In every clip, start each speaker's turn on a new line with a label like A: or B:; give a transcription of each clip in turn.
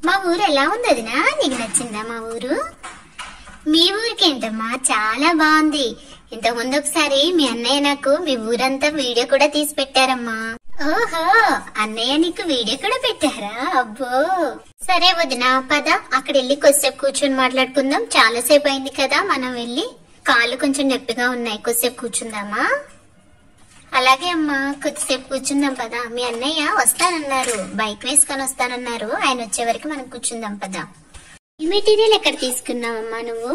A: మా ఊరు ఎలా ఉంది వదినా? నీకు నచ్చిందా మా ఊరు? మీ ఊరికేంటమ్మా, చాలా బాగుంది. ఇంతకుముందు ఒకసారి మీ అన్నయ్య నాకు మీ ఊరంతా వీడియో కూడా తీసి పెట్టారమ్మా. ఓహో, అన్నయ్య నీకు వీడియో కూడా పెట్టారా? అబ్బో, సరే వదినా, పద అక్కడ వెళ్ళి కొద్దిసేపు కూర్చొని మాట్లాడుకుందాం. చాలా సేపు అయింది కదా మనం వెళ్ళి. కాళ్ళు కొంచెం నొప్పిగా ఉన్నాయి, కొద్దిసేపు కూర్చుందామా? అలాగే అమ్మా, కొద్దిసేపు కూర్చుందాం పదా. మీ అన్నయ్య వస్తానన్నారు, బైక్ వేసుకొని వస్తానన్నారు. ఆయన వచ్చే వరకు మనం కూర్చుందాం పదా. ఈ మెటీరియల్ ఎక్కడ తీసుకున్నావమ్మా నువ్వు?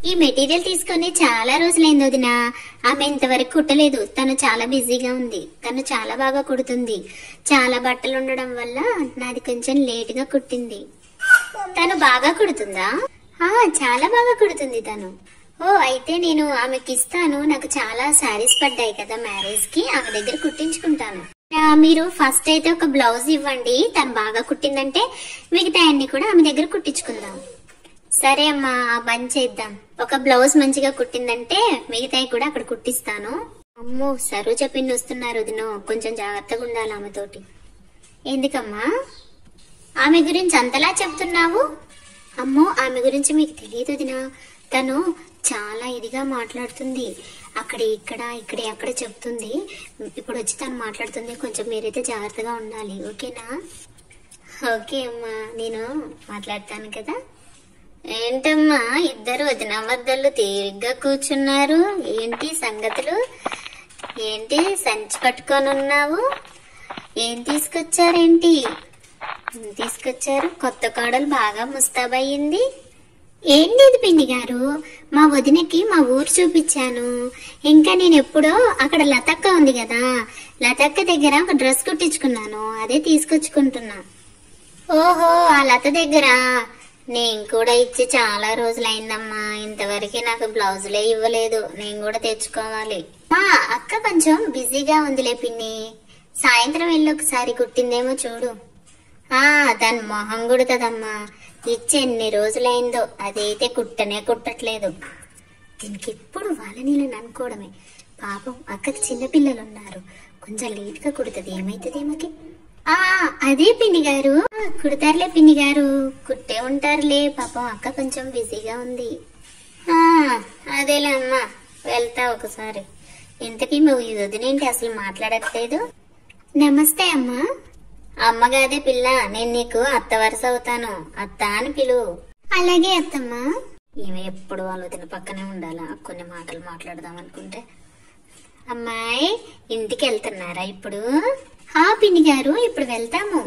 A: ఈ మెటీరియల్ తీసుకుని చాలా రోజులైంది వదినా. ఆమె ఇంతవరకు కుట్టలేదు, తను చాలా బిజీగా ఉంది. తను చాలా బాగా కుడుతుంది. చాలా బట్టలు ఉండడం వల్ల నాది కొంచెం లేట్ గా కుట్టింది. తను బాగా కుడుతుందా? చాలా బాగా కుడుతుంది తను. ఓ, అయితే నేను ఆమెకి ఇస్తాను. నాకు చాలా శారీస్ పడ్డాయి కదా మ్యారేజ్ కి, ఆమె దగ్గర కుట్టించుకుంటాను. మీరు ఫస్ట్ అయితే ఒక బ్లౌజ్ ఇవ్వండి, తను బాగా కుట్టిందంటే మిగతా అన్ని కూడా ఆమె దగ్గర కుట్టించుకుందాం. సరే అమ్మా, ఆ పని చేద్దాం. ఒక బ్లౌజ్ మంచిగా కుట్టిందంటే మిగతాయి కూడా అక్కడ కుట్టిస్తాను. అమ్మో, సరోజ పిన్ని వస్తున్నారు వదినో, కొంచెం జాగ్రత్తగా ఉండాలి ఆమెతోటి. ఎందుకమ్మా ఆమె గురించి అంతలా చెప్తున్నావు? అమ్మో, ఆమె గురించి మీకు తెలియదు వదినా. తను చాలా ఇదిగా మాట్లాడుతుంది. అక్కడ ఇక్కడ అక్కడ చెప్తుంది. ఇప్పుడు వచ్చి తను మాట్లాడుతుంది. కొంచెం మీరైతే జాగ్రత్తగా ఉండాలి, ఓకేనా? ఓకే అమ్మా, నేను మాట్లాడతాను కదా. ఏంటమ్మా ఇద్దరు వదిన మద్దళ్ళు తీరిగ్గా కూర్చున్నారు? ఏంటి సంగతులు? ఏంటి సంచి పట్టుకొని ఉన్నావు? ఏం తీసుకొచ్చారేంటి? తీసుకొచ్చారు? కొత్త కోడలు బాగా ముస్తాబయ్యింది. ఏంటి ఇది పిండి గారు? మా వదినకి మా ఊరు చూపించాను. ఇంకా నేను ఎప్పుడో అక్కడ లతక్క ఉంది కదా, లతక్క దగ్గర ఒక డ్రెస్ కుట్టించుకున్నాను, అదే తీసుకొచ్చుకుంటున్నా. ఓహో, ఆ లత దగ్గర? నేను కూడా ఇచ్చి చాలా రోజులైందమ్మా. ఇంతవరకు నాకు బ్లౌజులే ఇవ్వలేదు. నేను కూడా తెచ్చుకోవాలి. మా అక్క కొంచెం బిజీగా ఉందిలే పిన్ని. సాయంత్రం వెళ్ళి ఒకసారి కుట్టిందేమో చూడు. దాని మొహం కుడుతుందమ్మా. ఇచ్చి ఎన్ని రోజులైందో, అదైతే కుట్టనే కుట్టట్లేదు. దీనికి ఎప్పుడు వాళ్ళని అనుకోవడమే. పాపం అక్కకి చిన్నపిల్లలు ఉన్నారు, కొంచెం లేట్ గా కుడుతుంది. ఏమైతుంది ఏమకి? అదే పిన్ని గారు, కుడతారులే పిన్ని గారు, కుట్టే ఉంటారులే. పాపం అక్క కొంచెం బిజీగా ఉంది. అదేలే అమ్మా, వెళ్తా ఒకసారి. ఇంతకీ మీ వదినేంటి అసలు మాట్లాడట్లేదు? నమస్తే అమ్మా. అమ్మగాదే పిల్ల, నేను నీకు అత్త వరుస అవుతాను. అత్త అని పిలువు. అలాగే అత్తమ్మా. ఈమె ఎప్పుడు వాళ్ళ వదిన పక్కనే ఉండాలా? కొన్ని మాటలు మాట్లాడదాం అనుకుంటే. అమ్మాయి, ఇంటికి వెళ్తున్నారా ఇప్పుడు? పిన్ని గారు, ఇప్పుడు వెళ్తాము.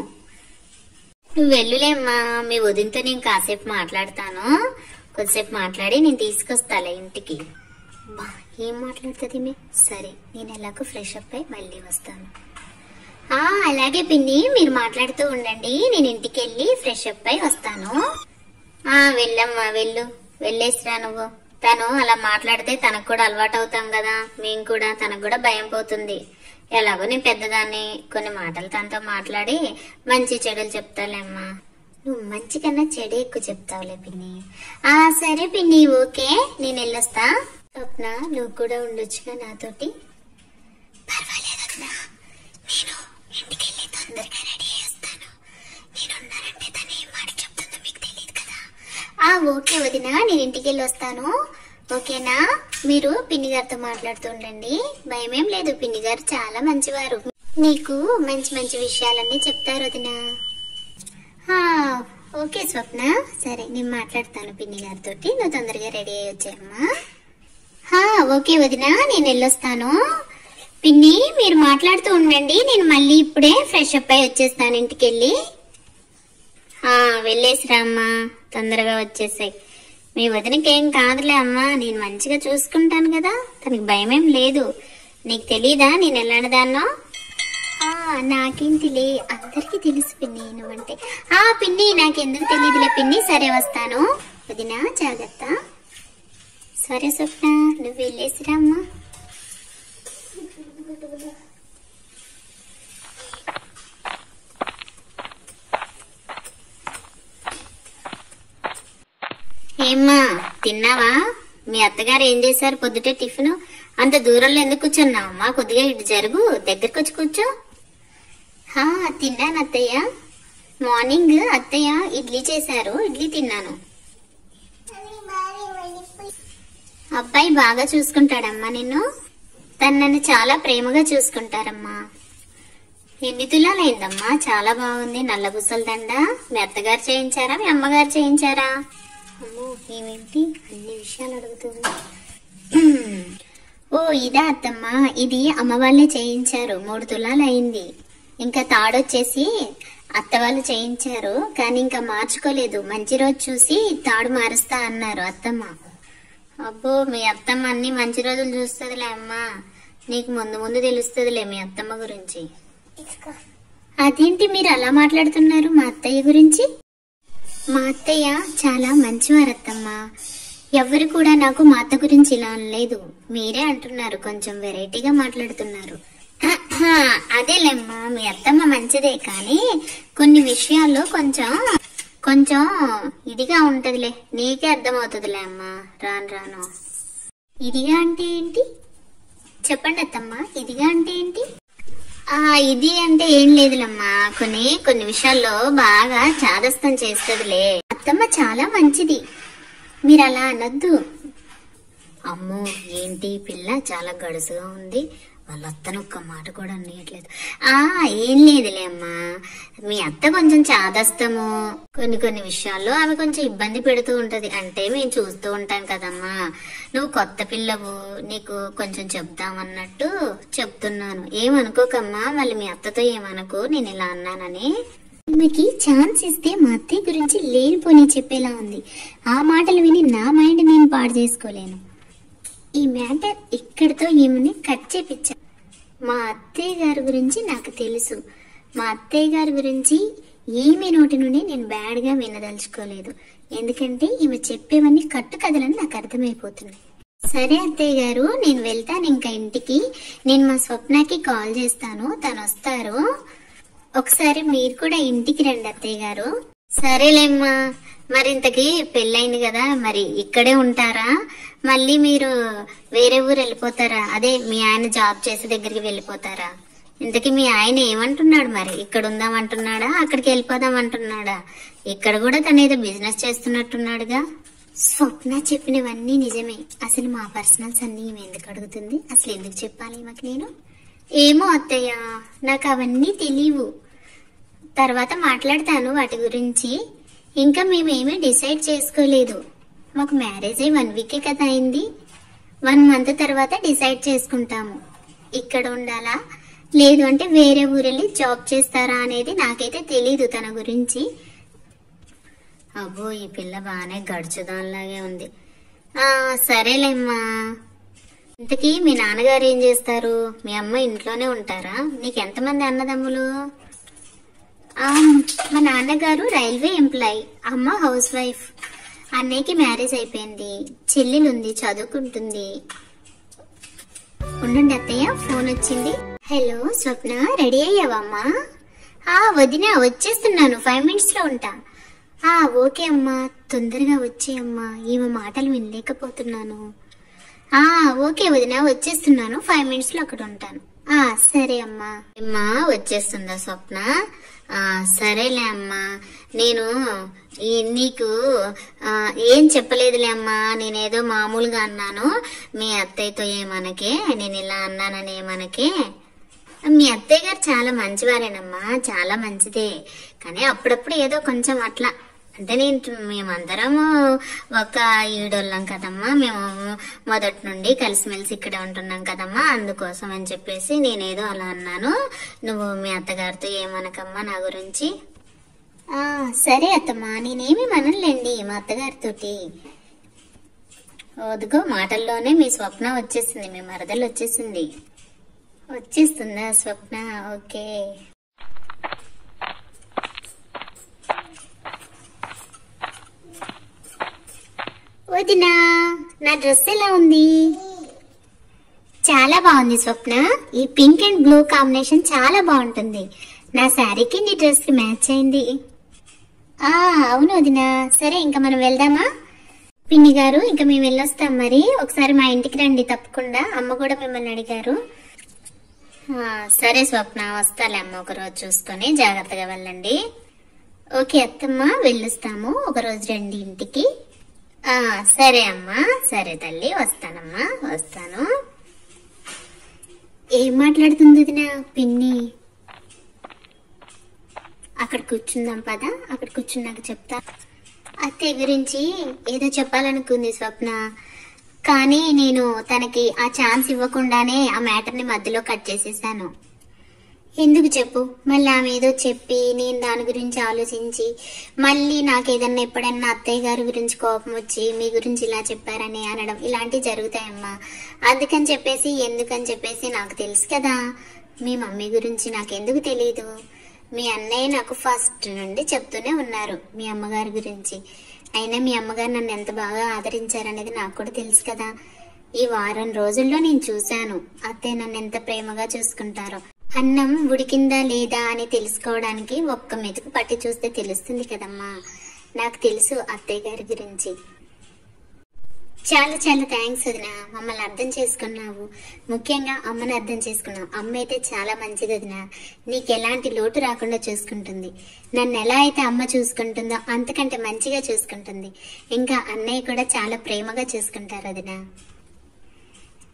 A: నువ్వు వెళ్ళులేమ్మా, మీ వదినతో నేను కాసేపు మాట్లాడతాను. కొద్దిసేపు మాట్లాడి నేను తీసుకొస్తాలే ఇంటికి. ఏం మాట్లాడుతుంది? సరే, నేను ఎలాగో ఫ్రెష్ అప్ అయి మళ్ళీ వస్తాను. అలాగే పిన్ని, మీరు మాట్లాడుతూ ఉండండి. నేను ఇంటికి వెళ్ళి ఫ్రెష్ అప్ అయి వస్తాను. వెళ్ళమ్మా, వెళ్ళు, వెళ్ళేసిరా నువ్వు. తను అలా మాట్లాడితే తనకు కూడా అలవాటు అవుతాం కదా, మేము కూడా. తనకు కూడా భయం పోతుంది. ఎలాగో నేను పెద్దదాన్ని, కొన్ని మాటలు తనతో మాట్లాడి మంచి చెడులు చెప్తాలేమ్మా. నువ్వు మంచి కన్నా చెడు ఎక్కువ చెప్తావులే పిన్ని. సరే పిన్ని, ఓకే, నేను వెళ్ళొస్తా. స్వప్న, నువ్వు కూడా ఉండొచ్చుగా నాతోటి? పర్వాలేదు వదినా, నేను ఇంటికి వెళ్ళి తొందరగా రెడీ చేస్తాను. నేనున్నానంటే తను ఏం మాట చెప్తుందో మీకు తెలియదు కదా. ఓకే వదినా, నేను ఇంటికి వెళ్ళి వస్తాను, ఓకేనా? మీరు పిన్ని గారితో మాట్లాడుతూ ఉండండి. భయమేం లేదు, పిన్ని గారు చాలా మంచివారు. నీకు మంచి మంచి విషయాలన్నీ చెప్తారు వదినా. ఓకే స్వప్న, సరే నేను మాట్లాడతాను పిన్ని గారితో. నువ్వు తొందరగా రెడీ అయ్యి వచ్చాయమ్మా. ఓకే వదినా, నేను వెళ్ళొస్తాను. పిన్ని, మీరు మాట్లాడుతూ ఉండండి, నేను మళ్ళీ ఇప్పుడే ఫ్రెష్ అప్ అయి వచ్చేస్తాను ఇంటికి వెళ్ళి. వెళ్ళేసిరా అమ్మా, తొందరగా వచ్చేసాయి. మీ వదినకి ఏం కాదులే అమ్మా, నేను మంచిగా చూసుకుంటాను కదా, తనకి భయమేం లేదు. నీకు తెలీదా నేను ఎలాంటిదాన్నో? నాకేంటిలే, అందరికీ తెలుసు పిన్ని నువ్వంటే. పిన్ని, నాకెందుకు తెలియదులే పిన్ని. సరే వస్తాను వదినా, జాగ్రత్త. సరే స్వప్న, నువ్వు వెళ్ళేసిరా అమ్మా. ఏమ్మా, తిన్నావా? మీ అత్తగారు ఏం చేశారు పొద్దుటే టిఫిన్? అంత దూరంలో ఎందుకు కూర్చున్నావమ్మా? కొద్దిగా ఇటు జరుగు, దగ్గరకు వచ్చి కూర్చో. తిన్నాను అత్తయ్య. మార్నింగ్ అత్తయ్య ఇడ్లీ చేశారు, ఇడ్లీ తిన్నాను. అబ్బాయి బాగా చూసుకుంటాడమ్మా నిన్ను. తను నన్ను చాలా ప్రేమగా చూసుకుంటారమ్మా. ఎన్ని తులాలైందమ్మా? చాలా బాగుంది. నల్ల బుసల దండ మీ అత్తగారు చేయించారా, మీ అమ్మగారు చేయించారా? అమ్మో ఏమేంటి అన్ని విషయాలు అడుగుతుంది. ఓ ఇదా అత్తమ్మ, ఇది అమ్మ వాళ్ళే చేయించారు. 3 తులాలు అయింది. ఇంకా తాడొచ్చేసి అత్త వాళ్ళు చేయించారు, కానీ ఇంకా మార్చుకోలేదు. మంచి రోజు చూసి తాడు మారుస్తా అన్నారు అత్తమ్మ. అబ్బో మీ అత్తమ్మ అన్ని మంచి రోజులు చూస్తుందిలే అమ్మా. నీకు ముందు ముందు తెలుస్తుందిలే మీ అత్తమ్మ గురించి. అదేంటి మీరు అలా మాట్లాడుతున్నారు మా అత్తయ్య గురించి? మా అత్తయ్య చాలా మంచివారు అత్తమ్మ. ఎవరు కూడా నాకు మా అత్త గురించి ఇలా అనలేదు. మీరే అంటున్నారు, కొంచెం వెరైటీగా మాట్లాడుతున్నారు. అదేలేమ్మా, మీ అత్తమ్మ మంచిదే, కానీ కొన్ని విషయాల్లో కొంచెం ఇదిగా ఉంటదిలే. నీకే అర్థమవుతుందిలే అమ్మా రాను రాను. ఇదిగా అంటే ఏంటి చెప్పండి అత్తమ్మ, ఇదిగా అంటే ఏంటి? ఇది అంటే ఏం లేదులమ్మా, కొన్ని విషయాల్లో బాగా చాదస్తం చేస్తుందిలే. అత్తమ్మ చాలా మంచిది, మీరు అలా అనొద్దు. అమ్మో ఏంటి పిల్ల చాలా గడుసుగా ఉంది. వాళ్ళ అత్తను ఒక్క మాట కూడా అనియట్లేదు. ఏం లేదులే అమ్మా, మీ అత్త కొంచెం చాదస్తము. కొన్ని విషయాల్లో ఆమె కొంచెం ఇబ్బంది పెడుతూ ఉంటది. అంటే మేము చూస్తూ ఉంటాం కదమ్మా. నువ్వు కొత్త పిల్లవు, నీకు కొంచెం చెప్దామన్నట్టు చెప్తున్నాను. ఏమనుకోకమ్మా, మళ్ళీ మీ అత్తతో ఏమనుకో నేను ఇలా అన్నానని. మీకు ఛాన్స్ ఇస్తే మా అత్తయ్య గురించి లేనిపోని చెప్పేలా ఉంది. ఆ మాటలు విని నా మైండ్ నేను పాడు చేసుకోలేను. ఈ మ్యాటర్ ఇక్కడితో ఏమని కట్ చేపించా. మా అత్తయ్య గారి గురించి నాకు తెలుసు. మా అత్తయ్య గారి గురించి ఈమె నోటి నుండి నేను బ్యాడ్ గా వినదలుచుకోలేదు. ఎందుకంటే ఈమె చెప్పేవన్నీ కట్టు కథలని నాకు అర్థమైపోతుంది. సరే అత్తయ్య గారు, నేను వెళ్తాను ఇంకా ఇంటికి. నేను మా స్వప్నకి కాల్ చేస్తాను, తను వస్తారు. ఒకసారి మీరు కూడా ఇంటికి రండి అత్తయ్య గారు. సరేలేమ్మా. మరి ఇంతకీ పెళ్ళైంది కదా, మరి ఇక్కడే ఉంటారా, మళ్ళీ మీరు వేరే ఊరు వెళ్ళిపోతారా? అదే మీ ఆయన జాబ్ చేసే దగ్గరికి వెళ్ళిపోతారా? ఇంతకీ మీ ఆయన ఏమంటున్నాడు మరి? ఇక్కడ ఉందామంటున్నాడా, అక్కడికి వెళ్ళిపోదామంటున్నాడా? ఇక్కడ కూడా తను ఏదో బిజినెస్ చేస్తున్నట్టున్నాడుగా. స్వప్న చెప్పినవన్నీ నిజమే. అసలు మా పర్సనల్స్ అన్ని ఎందుకు అడుగుతుంది? అసలు ఎందుకు చెప్పాలి మాకు? నేను ఏమో అత్తయ్య, నాకు అవన్నీ తెలియవు. తర్వాత మాట్లాడతాను వాటి గురించి. ఇంకా మేమేమీ డిసైడ్ చేసుకోలేదు. మాకు మ్యారేజ్ అయ్యి 1 వీకే కదా అయింది. 1 మంత్ తర్వాత డిసైడ్ చేసుకుంటాము. ఇక్కడ ఉండాలా, లేదు అంటే వేరే ఊరెళ్ళి జాబ్ చేస్తారా అనేది నాకైతే తెలీదు తన గురించి. అబ్బో ఈ పిల్ల బాగానే గడుచుదానిలాగే ఉంది. సరేలేమ్మా. ఇంతకీ మీ నాన్నగారు ఏం చేస్తారు? మీ అమ్మ ఇంట్లోనే ఉంటారా? నీకు ఎంతమంది అన్నదమ్ములు? మా నాన్నగారు రైల్వే ఎంప్లాయీ, అమ్మ హౌస్ వైఫ్. అన్నయ్యకి మ్యారేజ్ అయిపోయింది, చెల్లెలుంది, చదువుకుంటుంది. ఉండండి అత్తయ్య, ఫోన్ వచ్చింది. హలో స్వప్న, రెడీ అయ్యావమ్మా? వదినా వచ్చేస్తున్నాను, 5 minutes లో ఉంటా. ఓకే అమ్మా, తొందరగా వచ్చేయమ్మా, ఈమె మాటలు వినలేకపోతున్నాను. ఓకే వదినా వచ్చేస్తున్నాను, 5 minutes లో అక్కడ ఉంటాను. సరే అమ్మా. అమ్మా వచ్చేస్తుందా స్వప్న? సరేలే అమ్మా. నేను నీకు ఏం చెప్పలేదులే అమ్మా, నేనేదో మామూలుగా అన్నాను. మీ అత్తయ్యతో ఏమనకే, నేను ఇలా అన్నానని ఏమనకే. మీ అత్తయ్య గారు చాలా మంచివారేనమ్మా, చాలా మంచిదే. కానీ అప్పుడప్పుడు ఏదో కొంచెం అట్లా అంటే మేమందరము ఒక ఈడోళ్ళం కదమ్మా, మేము మొదటి నుండి కలిసిమెలిసి ఇక్కడే ఉంటున్నాం కదమ్మా, అందుకోసం అని చెప్పేసి నేనేదో అలా అన్నాను. నువ్వు మీ అత్తగారితో ఏమనకమ్మా నా గురించి. సరే అత్తమ్మా, నేనేమి మనలేండి మా అత్తగారితోటి. వదుగో మాటల్లోనే మీ స్వప్న వచ్చేసింది, మీ మరదలు వచ్చేసింది. వచ్చేస్తుందా స్వప్న? ఓకే. వదినా నా డ్రెస్ ఎలా ఉంది? చాలా బాగుంది స్వప్న. ఈ పింక్ అండ్ బ్లూ కాంబినేషన్ చాలా బాగుంటుంది. నా శారీకి నీ డ్రెస్ కి మ్యాచ్ అయింది. అవును వదినా. సరే ఇంకా మనం వెళ్దామా? పిన్ని గారు ఇంకా మేము వెళ్ళొస్తాం. మరి ఒకసారి మా ఇంటికి రండి తప్పకుండా, అమ్మ కూడా మిమ్మల్ని అడిగారు. సరే స్వప్న, వస్తాలే అమ్మ, ఒక రోజు చూసుకొని జాగ్రత్తగా వెళ్ళండి. ఓకే అత్తమ్మ, వెళ్ళొస్తాము. ఒక రోజు రండి ఇంటికి. సరే అమ్మా, సరే తల్లి, వస్తానమ్మా, వస్తాను. ఏం మాట్లాడుతుంది వదినా పిన్ని? అక్కడ కూర్చుందాం పద, అక్కడ కూర్చున్నాక చెప్తా. అత్తయ్య గురించి ఏదో చెప్పాలనుకుంది స్వప్న, కానీ నేను తనకి ఆ ఛాన్స్ ఇవ్వకుండానే ఆ మ్యాటర్ని మధ్యలో కట్ చేసేసాను. ఎందుకు చెప్పు? మళ్ళీ ఆమె ఏదో చెప్పి నేను దాని గురించి ఆలోచించి మళ్ళీ నాకేదన్నా ఎప్పుడన్నా అత్తయ్య గారి గురించి కోపం వచ్చి మీ గురించి ఇలా చెప్పారని అనడం ఇలాంటివి జరుగుతాయమ్మా. అందుకని చెప్పేసి ఎందుకని చెప్పేసి నాకు తెలుసు కదా. మీ మమ్మీ గురించి నాకెందుకు తెలీదు? మీ అన్నయ్య నాకు ఫస్ట్ నుండి చెప్తూనే ఉన్నారు మీ అమ్మగారి గురించి. అయినా మీ అమ్మగారు నన్ను ఎంత బాగా ఆదరించారనేది నాకు కూడా తెలుసు కదా. ఈ వారం రోజుల్లో నేను చూశాను అత్తయ్య నన్ను ఎంత ప్రేమగా చూసుకుంటారో. అన్నం ఉడికిందా లేదా అని తెలుసుకోవడానికి ఒక్క మెతుకు పట్టి చూస్తే తెలుస్తుంది కదమ్మా. నాకు తెలుసు అత్తయ్య గారి గురించి. చాలా చాలా థ్యాంక్స్ వదిన, మమ్మల్ని అర్థం చేసుకున్నావు. ముఖ్యంగా అమ్మని అర్థం చేసుకున్నావు. అమ్మ అయితే చాలా మంచిది వదిన, నీకు ఎలాంటి లోటు రాకుండా చూసుకుంటుంది. నన్ను ఎలా అయితే అమ్మ చూసుకుంటుందో అంతకంటే మంచిగా చూసుకుంటుంది. ఇంకా అన్నయ్య కూడా చాలా ప్రేమగా చూసుకుంటారు వదిన.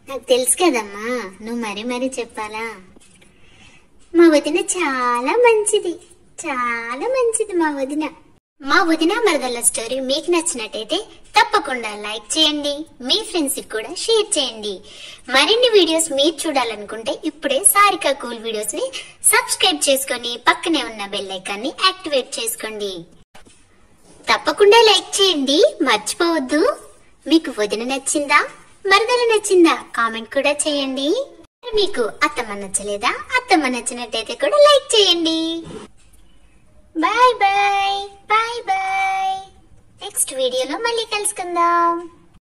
A: నాకు తెలుసు కదమ్మా, నువ్వు మరీ మరీ చెప్పాలా? మా వదిన చాలా మంచిది, చాలా మంచిది మా వదిన. మా వదిన మరదళ్ళ స్టోరీ మీకు నచ్చినట్టయితే తప్పకుండా లైక్ చేయండి, మీ ఫ్రెండ్స్ కి కూడా షేర్ చేయండి. మరిన్ని వీడియోస్ మీరు చూడాలనుకుంటే ఇప్పుడే సారికా కూల్ వీడియోస్ ని సబ్స్క్రైబ్ చేసుకొని పక్కనే ఉన్న బెల్ ఐకాన్ ని యాక్టివేట్ చేసుకోండి. తప్పకుండా లైక్ చేయండి, మర్చిపోవద్దు. మీకు వదిన నచ్చిందా, మరదలు నచ్చిందా కామెంట్ కూడా చేయండి. మీకు అత్తమ్మ నచ్చలేదా, అత్తమ్మ నచ్చినట్టయితే కూడా లైక్ చేయండి. Bye bye bye bye. Next వీడియోలో మళ్ళీ కలుసుకుందాం.